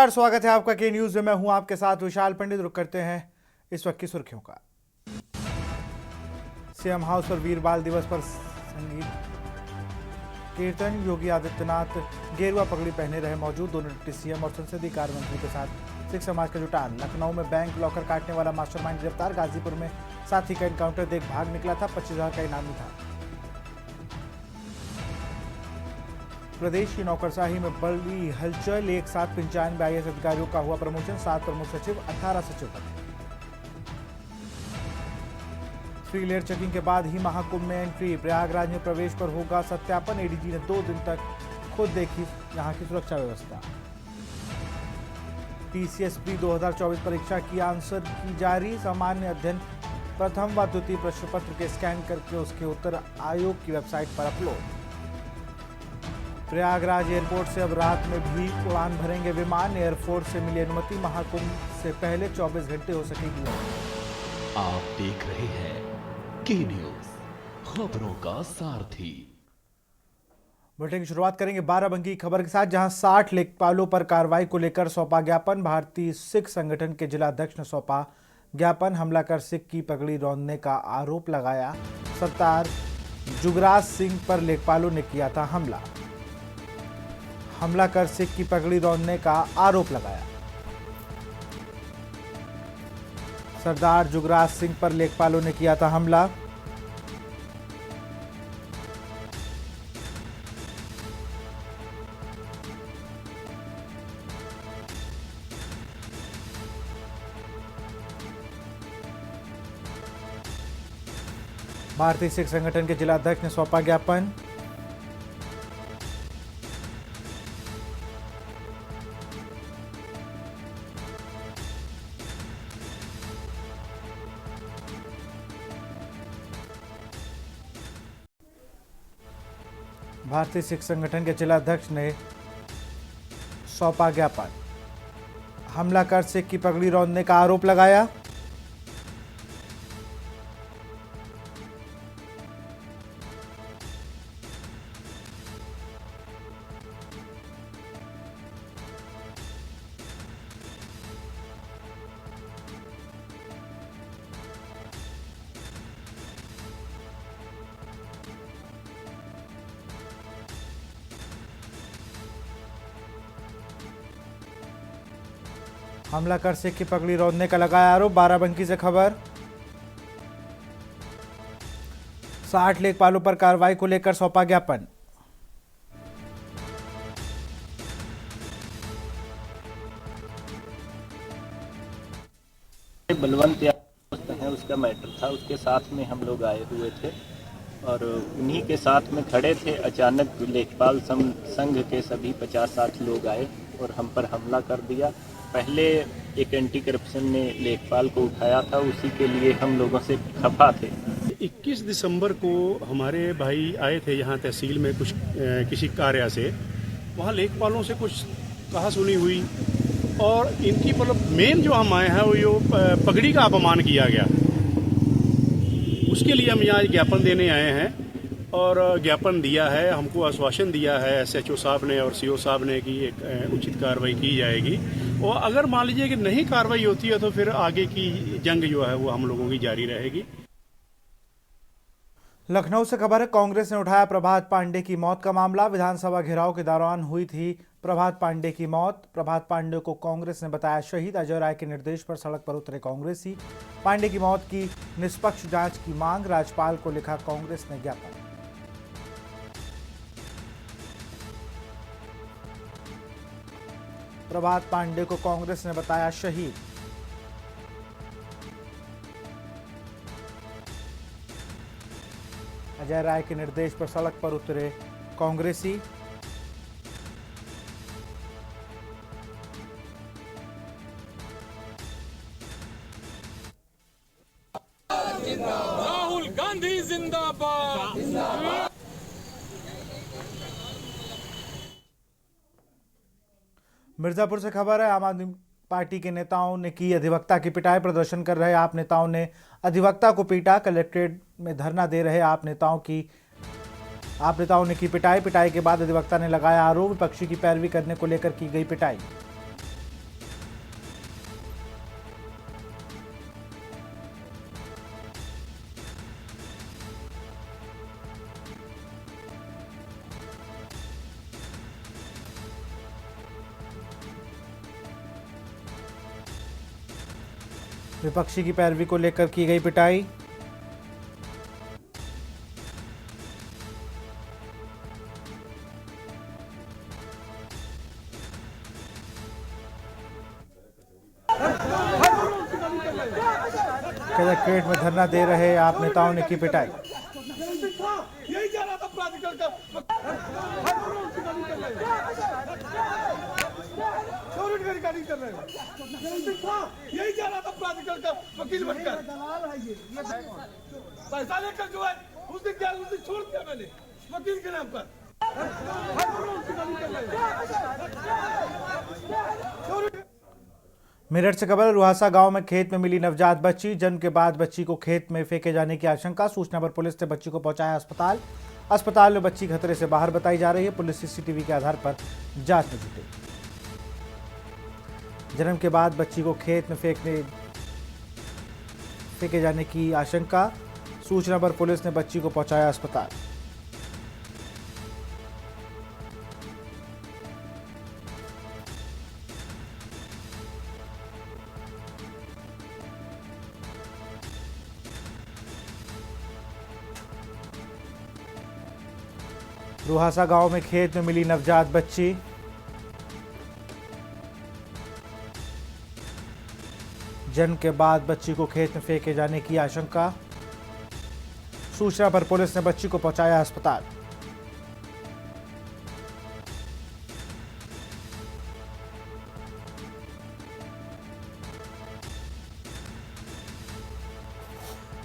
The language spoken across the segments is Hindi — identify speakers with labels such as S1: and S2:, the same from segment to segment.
S1: स्वागत है आपका के न्यूज में। मैं हूं आपके साथ विशाल पंडित। रुक करते हैं इस वक्त की सुर्खियों का। सीएम हाउस पर वीर बाल दिवस पर संगीत कीर्तन। योगी आदित्यनाथ गेरुआ पगड़ी पहने रहे मौजूद। दोनों डिप्टी सीएम और संसदीय कार्य मंत्री के साथ सिख समाज का जुटान। लखनऊ में बैंक लॉकर काटने वाला मास्टरमाइंड गिरफ्तार। गाजीपुर में साथी का एनकाउंटर देख भाग निकला था। 25,000 का इनामी था। प्रदेश की नौकरशाही में बड़ी हलचल। एक साथ 95 IAS अधिकारियों का हुआ प्रमोशन। 7 प्रमुख सचिव, 18 सचिव बने। फ्री लेयर चेकिंग के बाद ही महाकुंभ में एंट्री। प्रयागराज में प्रवेश पर होगा सत्यापन। एडीजी ने 2 दिन तक खुद देखी यहां की सुरक्षा व्यवस्था। TCS प्री 2024 परीक्षा की आंसर की जारी। सामान्य अध्ययन प्रथम व द्वितीय प्रश्न पत्र के स्कैन करके उसके उत्तर आयोग की वेबसाइट पर अपलोड। प्रयागराज एयरपोर्ट से अब रात में भी उड़ान भरेंगे विमान। एयरफोर्स से मिली अनुमति। महाकुंभ से पहले 24 घंटे हो सकेगी लॉन्च।
S2: आप देख रहे हैं के न्यूज, खबरों का सारथी।
S1: बुलेटिन की शुरुआत करेंगे बाराबंकी खबर के साथ, जहां 60 लेखपालों पर कार्रवाई को लेकर सौंपा ज्ञापन। भारतीय सिख संगठन के जिलाध्यक्ष ने सौंपा ज्ञापन। हमला कर सिख की पगड़ी रौंदने का आरोप लगाया। सरदार जुगराज सिंह पर लेखपालों ने किया था हमला। हमला कर सिख की पगड़ी रौंदने का आरोप लगाया। सरदार जुगराज सिंह पर लेखपालों ने किया था हमला। भारतीय सिख संगठन के जिलाध्यक्ष ने सौंपा ज्ञापन। भारतीय सिख संगठन के जिलाध्यक्ष ने सौंपा ज्ञापन। हमला कर सिख की पगड़ी रौंदने का आरोप लगाया। हमला कर सिख की पगड़ी रौंदने का लगाया आरोप। बाराबंकी से खबर। 60 लेखपालों पर कार्रवाई को लेकर सौंपा ज्ञापन।
S3: बलवंत है उसका मैटर था, उसके साथ में हम लोग आए हुए थे और उन्हीं के साथ में खड़े थे। अचानक लेखपाल संघ के सभी 50-60 लोग आए और हम पर हमला कर दिया। पहले एक एंटी करप्शन ने लेखपाल को उठाया था, उसी के लिए हम लोगों से खफा थे।
S4: 21 दिसंबर को हमारे भाई आए थे यहाँ तहसील में कुछ किसी कार्य से। वहाँ लेखपालों से कुछ कहा सुनी हुई और इनकी मतलब मेन जो हम आए हैं वो यो पगड़ी का अपमान किया गया। उसके लिए हम यहाँ ज्ञापन देने आए हैं और ज्ञापन दिया है। हमको आश्वासन दिया है SHO साहब ने और CO साहब ने कि एक उचित कार्रवाई की जाएगी और अगर मान लीजिए कि नहीं कार्रवाई होती है तो फिर आगे की जंग जो है वो हम लोगों की जारी रहेगी।
S1: लखनऊ से खबर है। कांग्रेस ने उठाया प्रभात पांडे की मौत का मामला। विधानसभा घेराव के दौरान हुई थी प्रभात पांडे की मौत। प्रभात पांडे को कांग्रेस ने बताया शहीद। अजय राय के निर्देश पर सड़क पर उतरे कांग्रेसी। पांडे की मौत की निष्पक्ष जांच की मांग। राज्यपाल को लिखा कांग्रेस ने ज्ञापन। प्रभात पांडे को कांग्रेस ने बताया शहीद। अजय राय के निर्देश पर सड़क पर उतरे कांग्रेसी।
S5: राहुल गांधी जिंदाबाद।
S1: मिर्जापुर से खबर है। आम आदमी पार्टी के नेताओं ने की अधिवक्ता की पिटाई। प्रदर्शन कर रहे आप नेताओं ने अधिवक्ता को पीटा। कलेक्ट्रेट में धरना दे रहे आप नेताओं ने की पिटाई। पिटाई के बाद अधिवक्ता ने लगाया आरोप। विपक्षी की पैरवी करने को लेकर की गई पिटाई। विपक्षी की पैरवी को लेकर की गई पिटाई। कलेक्ट्रेट में धरना दे रहे आप नेताओं ने की पिटाई।
S5: यही जा रहा था प्राधिकरण का रिकॉर्डिंग कर रहे हो। यही जा रहा था प्राधिकरण का वकील बनकर पैसा लेकर जो है उस दिन छोड़ दिया मैंने वकील के नाम पर।
S1: मेरठ से खबर, रुहासा गांव में खेत में मिली नवजात बच्ची। जन्म के बाद बच्ची को खेत में फेंके जाने की आशंका। सूचना पर पुलिस ने बच्ची को पहुंचाया अस्पताल। अस्पताल में बच्ची खतरे से बाहर बताई जा रही है। पुलिस सीसीटीवी के आधार पर जांच में जुटी। जन्म के बाद बच्ची को खेत में फेंके जाने की आशंका। सूचना पर पुलिस ने बच्ची को पहुंचाया अस्पताल। रुहासा गांव में खेत में मिली नवजात बच्ची। जन्म के बाद बच्ची को खेत में फेंके जाने की आशंका। सूचना पर पुलिस ने बच्ची को पहुंचाया अस्पताल।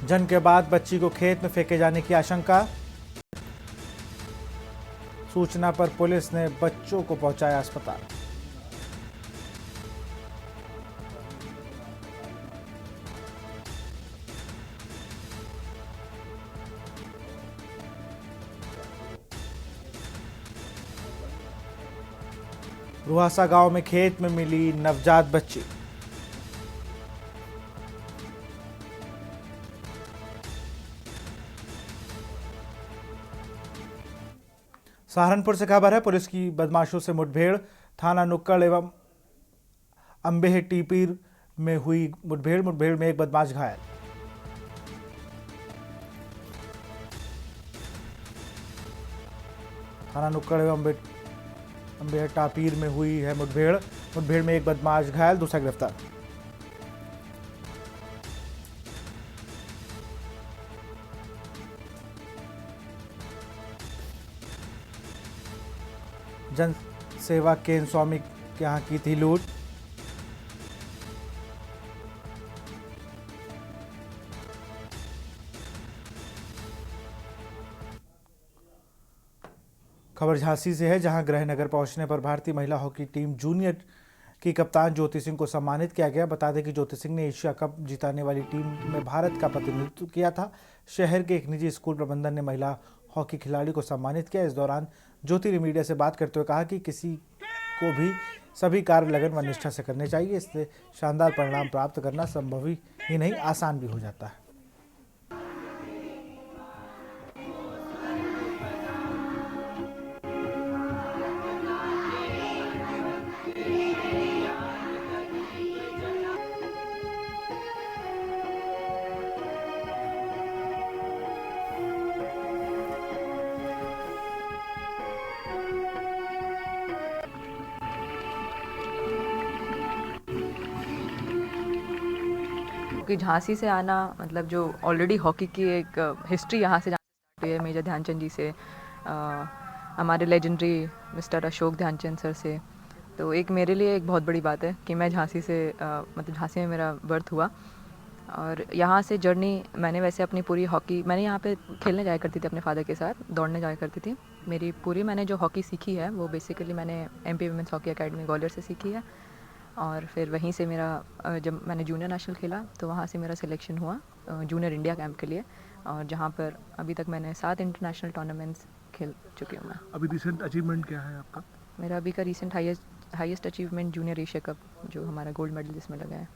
S1: जन्म के बाद बच्ची को खेत में फेंके जाने की आशंका। सूचना पर पुलिस ने बच्चों को पहुंचाया अस्पताल। रुहासा गांव में खेत में मिली नवजात बच्ची। सहारनपुर से खबर है, पुलिस की बदमाशों से मुठभेड़। थाना नुक्कड़ एवं अंबेह टीपीर में हुई मुठभेड़ में एक बदमाश घायल। थाना नुक्कड़ एवं अंबेह टापीर में हुई है मुठभेड़ में एक बदमाश घायल, दूसरा गिरफ्तार। जन सेवा केंद्र स्वामी के यहाँ की थी लूट। खबर झांसी से है, जहां गृहनगर पहुंचने पर भारतीय महिला हॉकी टीम जूनियर की कप्तान ज्योति सिंह को सम्मानित किया गया। बता दें कि ज्योति सिंह ने एशिया कप जिताने वाली टीम में भारत का प्रतिनिधित्व किया था। शहर के एक निजी स्कूल प्रबंधन ने महिला हॉकी खिलाड़ी को सम्मानित किया। इस दौरान ज्योति ने मीडिया से बात करते हुए कहा कि किसी को भी सभी कार्य लगन व निष्ठा से करने चाहिए। इससे शानदार परिणाम प्राप्त करना संभव ही नहीं, आसान भी हो जाता है।
S6: कि झांसी से आना मतलब जो ऑलरेडी हॉकी की एक हिस्ट्री यहाँ से स्टार्ट हुई है मेजर ध्यानचंद जी से, हमारे legendary mister Ashok Dhyanchand sir से। तो एक मेरे लिए एक बहुत बड़ी बात है कि मैं झांसी से मतलब झांसी में मेरा बर्थ हुआ और यहाँ से जर्नी मैंने वैसे अपनी पूरी हॉकी मैंने यहाँ पे खेलने जाया करती थी अपने फादर के साथ, दौड़ने जाया करती थी। मेरी पूरी मैंने जो हॉकी सीखी है वो बेसिकली मैंने MP women's hockey academy Gwalior से सीखी है। और फिर वहीं से मेरा जब मैंने जूनियर नेशनल खेला तो वहाँ से मेरा सिलेक्शन हुआ जूनियर इंडिया कैंप के लिए, और जहाँ पर अभी तक मैंने 7 इंटरनेशनल टूर्नामेंट्स खेल चुकी हूँ मैं।
S7: अभी रिसेंट अचीवमेंट क्या है आपका?
S6: मेरा अभी का recent highest achievement junior Asia cup, जो हमारा गोल्ड मेडल जिसमें लगा है।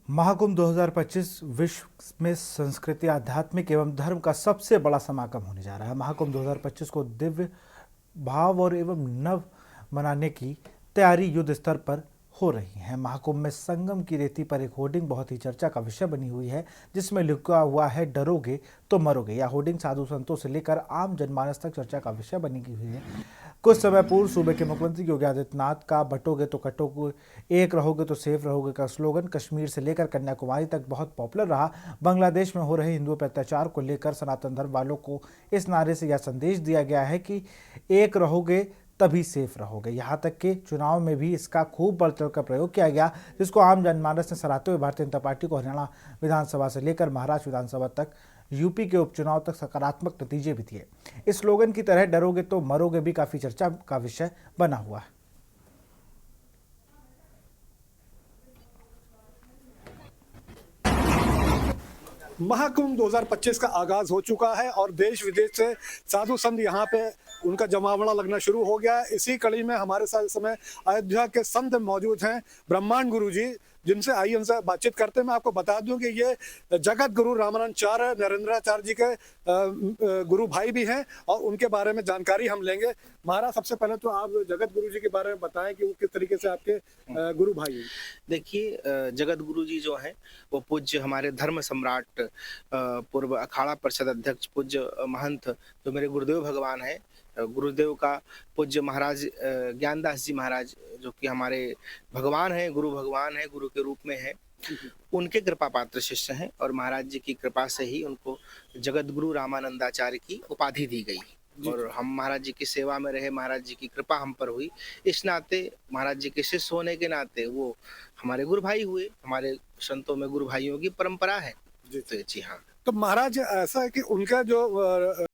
S1: महाकुंभ 2025 विश्व में संस्कृति, आध्यात्मिक एवं धर्म का सबसे बड़ा समागम होने जा रहा है। महाकुंभ 2025 को दिव्य भाव और एवं नव मनाने की तैयारी युद्ध स्तर पर हो रही हैं। महाकुंभ में संगम की रेती पर एक होर्डिंग बहुत ही चर्चा का विषय बनी हुई है, जिसमें लिखा हुआ है डरोगे तो मरोगे। यह होर्डिंग साधु संतों से लेकर आम जनमानस तक चर्चा का विषय बनी हुई है। कुछ समय पूर्व सूबे के मुख्यमंत्री योगी आदित्यनाथ का बटोगे तो कटोगे, एक रहोगे तो सेफ रहोगे का स्लोगन कश्मीर से लेकर कन्याकुमारी तक बहुत पॉपुलर रहा। बांग्लादेश में हो रहे हिंदुओं पर अत्याचार को लेकर सनातन धर्म वालों को इस नारे से यह संदेश दिया गया है कि एक रहोगे तभी सेफ रहोगे। यहाँ तक कि चुनाव में भी इसका खूब बढ़ चढ़ कर प्रयोग किया गया, जिसको आम जनमानस ने सराहते हुए भारतीय जनता पार्टी को हरियाणा विधानसभा से लेकर महाराष्ट्र विधानसभा तक, यूपी के उपचुनाव तक सकारात्मक नतीजे भी दिए। इस स्लोगन की तरह डरोगे तो मरोगे भी काफी चर्चा का विषय बना हुआ है।
S5: महाकुंभ 2025 का आगाज हो चुका है और देश विदेश से साधु संत यहाँ पे उनका जमावड़ा लगना शुरू हो गया है। इसी कड़ी में हमारे साथ इस समय अयोध्या के संत मौजूद हैं, ब्रह्मांड गुरु जी, जिनसे आइए उनसे बातचीत करते हैं। मैं आपको बता दूं कि ये जगत गुरु रामानंदाचार्य नरेंद्राचार्य जी के गुरु भाई भी हैं और उनके बारे में जानकारी हम लेंगे। महाराज, सबसे पहले तो आप जगत गुरु जी के बारे में बताएं कि वो किस तरीके से आपके गुरु भाई हैं।
S8: देखिए, जगत गुरु जी जो हैं वो पूज्य हमारे धर्म सम्राट पूर्व अखाड़ा परिषद अध्यक्ष पूज्य महंत जो मेरे गुरुदेव भगवान हैं, गुरुदेव का पूज्य महाराज ज्ञानदास जी महाराज, जो कि हमारे भगवान हैं, गुरु भगवान हैं, गुरु के रूप में है, उनके कृपा पात्र शिष्य हैं और महाराज जी की कृपा से ही उनको जगत गुरु रामानंदाचार्य की उपाधि दी गई और हम महाराज जी की सेवा में रहे, महाराज जी की कृपा हम पर हुई। इस नाते महाराज जी के शिष्य होने के नाते वो हमारे गुरु भाई हुए। हमारे संतों में गुरु भाइयों की परंपरा है। जी हाँ।
S5: तो महाराज, ऐसा है कि उनका जो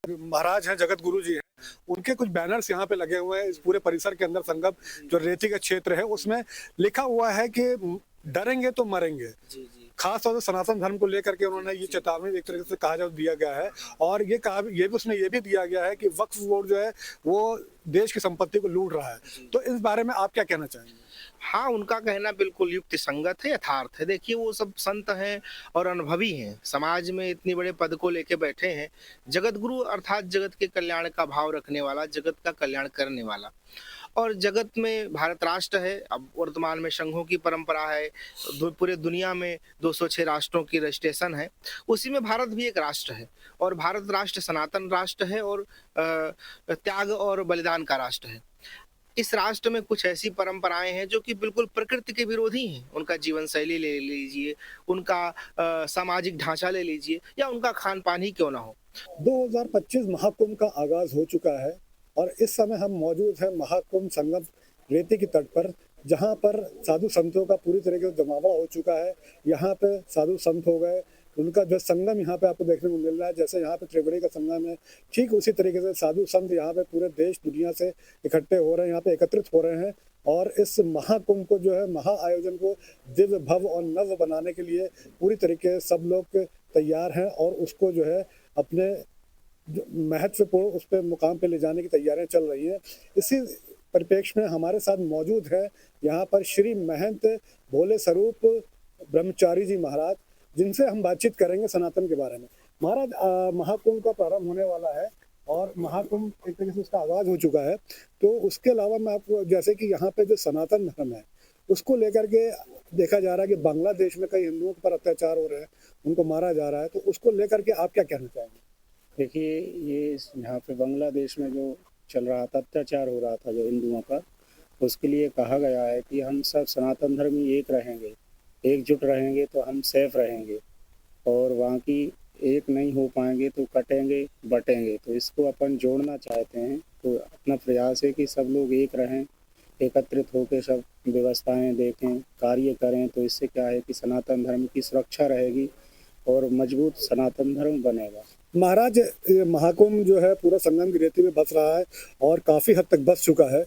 S5: महाराज हैं, जगत गुरु जी हैं, उनके कुछ बैनर्स यहाँ पे लगे हुए हैं इस पूरे परिसर के अंदर। संगम जो रेती का क्षेत्र है उसमें लिखा हुआ है कि डरेंगे तो मरेंगे।
S8: जी।
S5: खास तौर से सनातन धर्म को लेकर के उन्होंने ये चेतावनी एक तरीके से कहा जाए दिया गया है और ये भी उसमें ये भी दिया गया है कि वक्फ बोर्ड जो है वो देश की संपत्ति को लूट रहा है। तो इस बारे में आप क्या कहना चाहेंगे?
S8: हाँ, उनका कहना बिल्कुल युक्ति संगत है, यथार्थ है। देखिए, वो सब संत हैं और अनुभवी हैं, समाज में इतने बड़े पद को लेके बैठे हैं। जगत गुरु अर्थात जगत के कल्याण का भाव रखने वाला, जगत का कल्याण करने वाला। और जगत में भारत राष्ट्र है, अब वर्तमान में संघों की परंपरा है, पूरे दुनिया में 206 राष्ट्रों की रजिस्ट्रेशन है, उसी में भारत भी एक राष्ट्र है और भारत राष्ट्र सनातन राष्ट्र है और त्याग और बलिदान का राष्ट्र है। इस राष्ट्र में कुछ ऐसी परंपराएं हैं जो कि बिल्कुल प्रकृति के विरोधी हैं। उनका जीवन शैली ले लीजिए, उनका सामाजिक ढांचा ले लीजिए या उनका खान पान ही क्यों ना हो।
S5: 2025 महाकुंभ का आगाज हो चुका है और इस समय हम मौजूद हैं महाकुंभ संगम रेती की तट पर, जहां पर साधु संतों का पूरी तरीके से जमावड़ा हो चुका है। यहाँ पे साधु संत हो गए, उनका जो संगम यहाँ पे आपको देखने को मिल रहा है, जैसे यहाँ पे त्रिवेणी का संगम है, ठीक उसी तरीके से साधु संत यहाँ पे पूरे देश दुनिया से इकट्ठे हो रहे हैं, यहाँ पे एकत्रित हो रहे हैं और इस महाकुंभ को जो है, महा आयोजन को दिव्य भव्य और नव बनाने के लिए पूरी तरीके से सब लोग तैयार हैं और उसको जो है अपने महत्वपूर्ण उस पर मुकाम पे ले जाने की तैयारियां चल रही हैं। इसी परिप्रेक्ष्य में हमारे साथ मौजूद है यहाँ पर श्री महंत भोले स्वरूप ब्रह्मचारी जी महाराज, जिनसे हम बातचीत करेंगे सनातन के बारे में। महाराज, महाकुंभ का प्रारंभ होने वाला है और महाकुंभ एक तरीके से उसका आगाज हो चुका है, तो उसके अलावा मैं आपको, जैसे कि यहाँ पे जो सनातन धर्म है उसको लेकर के देखा जा रहा है कि बांग्लादेश में कई हिंदुओं पर अत्याचार हो रहे हैं, उनको मारा जा रहा है, तो उसको लेकर के आप क्या कहना चाहेंगे?
S9: देखिए, ये यहाँ पे बांग्लादेश में जो चल रहा था, अत्याचार हो रहा था जो हिंदुओं पर, उसके लिए कहा गया है कि हम सब सनातन धर्मी एक रहेंगे, एकजुट रहेंगे तो हम सेफ रहेंगे और वहाँ की एक नहीं हो पाएंगे तो कटेंगे बटेंगे। तो इसको अपन जोड़ना चाहते हैं, तो अपना प्रयास है कि सब लोग एक रहें, एकत्रित होकर सब व्यवस्थाएं देखें, कार्य करें। तो इससे क्या है कि सनातन धर्म की सुरक्षा रहेगी और मजबूत सनातन धर्म बनेगा।
S5: महाराज, महाकुंभ जो है पूरा संगम की रेती में बस रहा है और काफ़ी हद तक बस चुका है,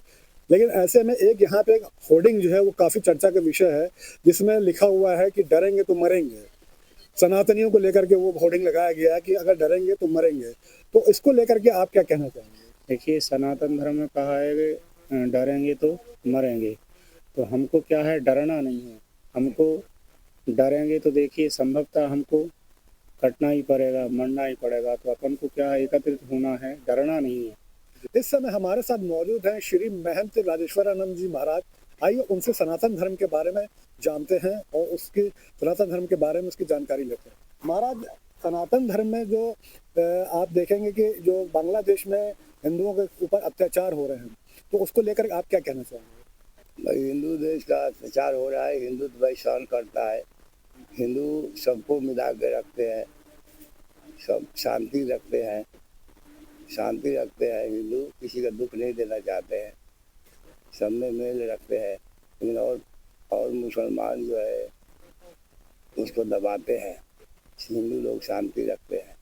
S5: लेकिन ऐसे में एक यहाँ पे एक होर्डिंग जो है वो काफ़ी चर्चा का विषय है, जिसमें लिखा हुआ है कि डरेंगे तो मरेंगे। सनातनियों को लेकर के वो होर्डिंग लगाया गया है कि अगर डरेंगे तो मरेंगे। तो इसको लेकर के आप क्या कहना चाहेंगे?
S9: देखिए, सनातन धर्म में कहा है कि डरेंगे तो मरेंगे, तो हमको क्या है, डरना नहीं है। हमको डरेंगे तो देखिए संभवतः हमको कटना ही पड़ेगा, मरना ही पड़ेगा। तो अपन को क्या है, एकत्रित होना है, डरना नहीं है।
S5: इस समय हमारे साथ मौजूद हैं श्री महंत राजेश्वरानंद जी महाराज, आइए उनसे सनातन धर्म के बारे में जानते हैं और उसकी सनातन धर्म के बारे में उसकी जानकारी लेते हैं। महाराज, सनातन धर्म में जो आप देखेंगे कि जो बांग्लादेश में हिंदुओं के ऊपर अत्याचार हो रहे हैं, तो उसको लेकर आप क्या कहना चाहेंगे?
S9: भाई, हिंदू देश का अत्याचार हो रहा है, हिंदुत्व भाई सहन करता है। हिंदू सबको मिला के रखते हैं, सब शांति रखते हैं, शांति रखते हैं। हिंदू किसी का दुख नहीं देना चाहते हैं, सब में मेल रखते हैं। लेकिन और मुसलमान जो है उसको दबाते हैं। हिंदू लोग शांति रखते हैं।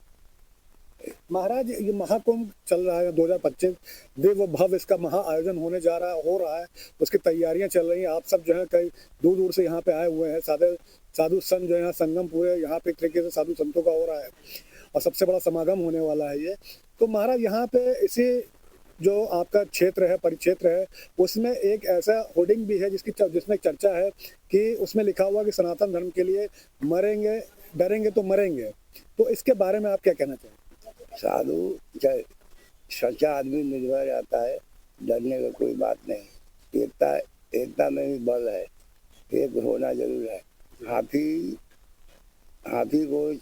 S5: महाराज, ये महाकुंभ चल रहा है 2025, देव भव इसका महा आयोजन होने जा रहा हो रहा है, उसकी तैयारियां चल रही हैं। आप सब जो है कई दूर दूर से यहाँ पे आए हुए हैं। साधु संत जो है यहाँ संगम पूरे यहाँ पे एक तरीके से साधु संतों का हो रहा है और सबसे बड़ा समागम होने वाला है ये। तो महाराज, यहाँ पे इसी जो आपका क्षेत्र है, परिक्षेत्र है, उसमें एक ऐसा होर्डिंग भी है जिसमें चर्चा है कि उसमें लिखा हुआ कि सनातन धर्म के लिए मरेंगे, डरेंगे तो मरेंगे। तो इसके बारे में आप क्या कहना चाहेंगे?
S9: साधु चाहे सच्चा आदमी निर्भय रहता है, डरने का कोई बात नहीं। एकता में ही बल है, एक होना जरूर है। हाथी को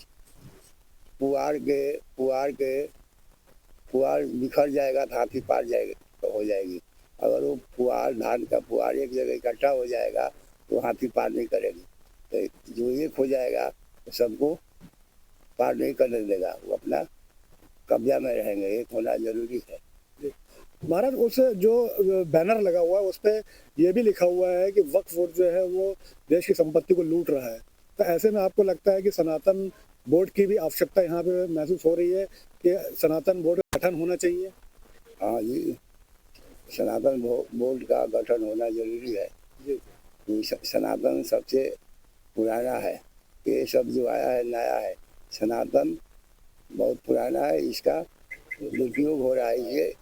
S9: पुआर बिखर जाएगा तो हाथी पार जाएगा तो हो जाएगी। अगर वो धान का पुआर एक जगह इकट्ठा हो जाएगा तो हाथी पार नहीं करेगी। तो जो एक हो जाएगा तो सबको पार नहीं करने देगा, वो अपना कब्जा में रहेंगे। एक होना जरूरी है।
S5: महाराज, उस जो बैनर लगा हुआ है उस पे ये भी लिखा हुआ है कि वक्फ बोर्ड जो है वो देश की संपत्ति को लूट रहा है। तो ऐसे में आपको लगता है कि सनातन बोर्ड की भी आवश्यकता यहाँ पे महसूस हो रही है कि सनातन बोर्ड का गठन होना चाहिए?
S9: हाँ जी, सनातन बोर्ड का गठन होना जरूरी है। सनातन सबसे पुराना है, ये सब जो आया है नया है। सनातन बहुत पुराना है, इसका दुरुपयोग हो रहा है,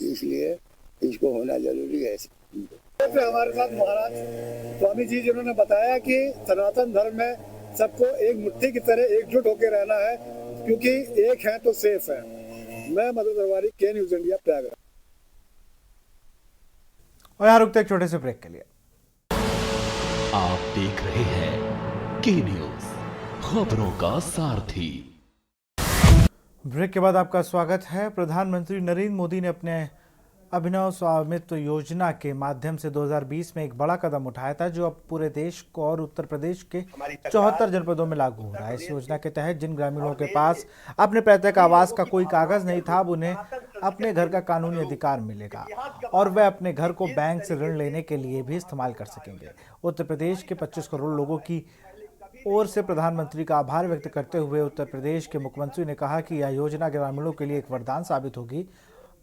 S9: इसलिए इसको होना जरूरी है।
S5: हमारे साथ महाराज स्वामी जी जिन्होंने बताया कि सनातन धर्म में सबको एक मुट्ठी की तरह एकजुट होकर रहना है, क्योंकि एक है तो सेफ है। मैं मधु दरबारी, के न्यूज इंडिया, प्रयागराज।
S1: और यहाँ रुकते एक छोटे से ब्रेक के लिए।
S2: आप देख रहे हैं के न्यूज, खबरों का सारथी।
S1: ब्रेक के बाद आपका स्वागत है। प्रधानमंत्री नरेंद्र मोदी ने अपने अभिनव स्वामित्व योजना के माध्यम से 2020 में एक बड़ा कदम उठाया था, जो अब पूरे देश को और उत्तर प्रदेश के 74 जनपदों में लागू हो रहा है। इस योजना के तहत जिन ग्रामीणों के पास अपने पैतृक आवास का कोई कागज नहीं था, अब उन्हें अपने घर का कानूनी अधिकार मिलेगा और वह अपने घर को बैंक से ऋण लेने के लिए भी इस्तेमाल कर सकेंगे। उत्तर प्रदेश के 25 करोड़ लोगों की ओर से प्रधानमंत्री का आभार व्यक्त करते हुए उत्तर प्रदेश के मुख्यमंत्री ने कहा कि यह योजना ग्रामीणों के लिए एक वरदान साबित होगी।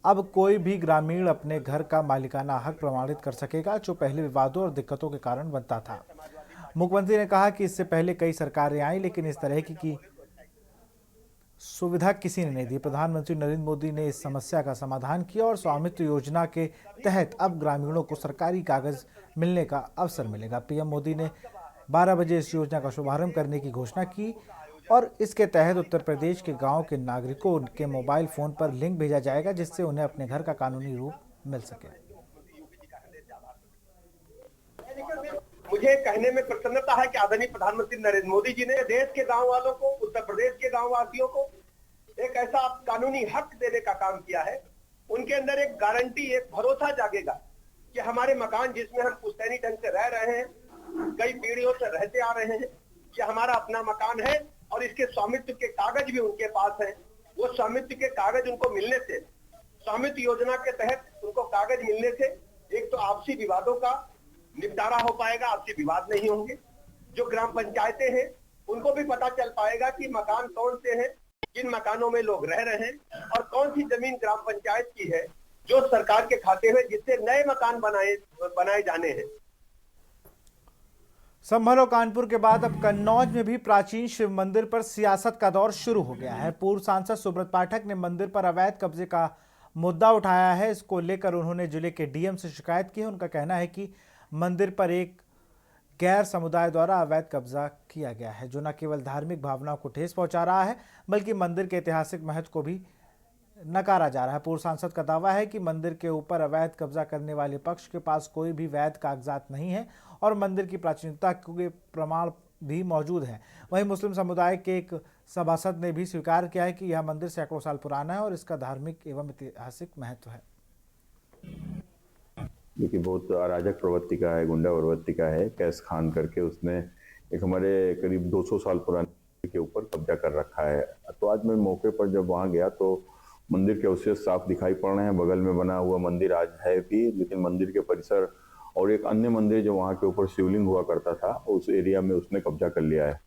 S1: अब कोई भी ग्रामीण अपने घर का मालिकाना हक प्रमाणित कर सकेगा, जो पहले विवादों और दिक्कतों के कारण बनता था। मुख्यमंत्री ने कहा कि इससे पहले कई सरकारें आई, लेकिन इस तरह की सुविधा किसी ने नहीं दी। प्रधानमंत्री नरेंद्र मोदी ने इस समस्या का समाधान किया और स्वामित्व योजना के तहत अब ग्रामीणों को सरकारी कागज मिलने का अवसर मिलेगा। पीएम मोदी ने 12 बजे इस योजना का शुभारंभ करने की घोषणा की और इसके तहत उत्तर प्रदेश के गांव के नागरिकों के मोबाइल फोन पर लिंक भेजा जाएगा, जिससे उन्हें अपने घर का कानूनी रूप मिल सके।
S10: मुझे कहने में प्रसन्नता है कि आदरणीय प्रधानमंत्री नरेंद्र मोदी जी ने देश के गांव वालों को, उत्तर प्रदेश के गांव वासियों को एक ऐसा कानूनी हक देने का काम किया है। उनके अंदर एक गारंटी, एक भरोसा जागेगा कि हमारे मकान जिसमें हम पुश्तैनी ढंग से रह रहे हैं, कई पीढ़ियों से रहते आ रहे हैं, कि हमारा अपना मकान है और इसके स्वामित्व के कागज भी उनके पास है। वो स्वामित्व के कागज उनको मिलने से, स्वामित्व योजना के तहत उनको कागज मिलने से एक तो आपसी विवादों का निपटारा हो पाएगा, आपसी विवाद नहीं होंगे। जो ग्राम पंचायतें हैं उनको भी पता चल पाएगा कि मकान कौन से हैं, किन मकानों में लोग रह रहे हैं और कौन सी जमीन ग्राम पंचायत की है जो सरकार के खाते में, जिससे नए मकान बनाए जाने हैं।
S1: संभल और कानपुर के बाद अब कन्नौज में भी प्राचीन शिव मंदिर पर सियासत का दौर शुरू हो गया है। पूर्व सांसद सुब्रत पाठक ने मंदिर पर अवैध कब्जे का मुद्दा उठाया है। इसको लेकर उन्होंने जिले के डीएम से शिकायत की है। उनका कहना है कि मंदिर पर एक गैर समुदाय द्वारा अवैध कब्जा किया गया है, जो न केवल धार्मिक भावनाओं को ठेस पहुंचा रहा है, बल्कि मंदिर के ऐतिहासिक महत्व को भी नकारा जा रहा है। पूर्व सांसद का दावा है कि मंदिर के ऊपर अवैध कब्जा करने वाले पक्ष के पास कोई भी वैध कागजात नहीं है और मंदिर की प्राचीनता के प्रमाण भी मौजूद हैं। वहीं मुस्लिम समुदाय के एक सभासद ने भी स्वीकार किया है कि यह मंदिर सैकड़ों साल पुराना है और इसका धार्मिक एवं ऐतिहासिक महत्व है।
S11: देखिए, बहुत अराजक प्रवृत्ति का है, गुंडा प्रवृत्ति का है। कैस खान करके उसने एक हमारे करीब 200 साल पुराने के ऊपर कब्जा कर रखा है। तो आज मैं मौके पर जब वहाँ गया तो मंदिर के अवशेष साफ दिखाई पड़ रहे हैं। बगल में बना हुआ मंदिर आज है भी, लेकिन मंदिर के परिसर और एक अन्य मंदिर जो वहाँ के ऊपर शिवलिंग हुआ करता था, उस एरिया में उसने कब्जा कर लिया है।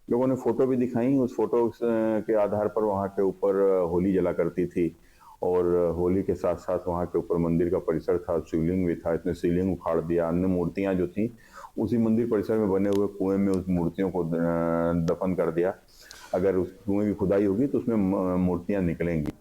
S11: लोगों ने फोटो भी दिखाई, उस फोटो के आधार पर वहाँ के ऊपर होली जला करती थी और होली के साथ साथ वहाँ के ऊपर मंदिर का परिसर था, शिवलिंग भी था। इसने शिवलिंग उखाड़ दिया, अन्य मूर्तियाँ जो थी उसी मंदिर परिसर में बने हुए कुएं में उस मूर्तियों को दफन कर दिया। अगर उस कुएं की खुदाई होगी तो उसमें मूर्तियाँ निकलेंगी।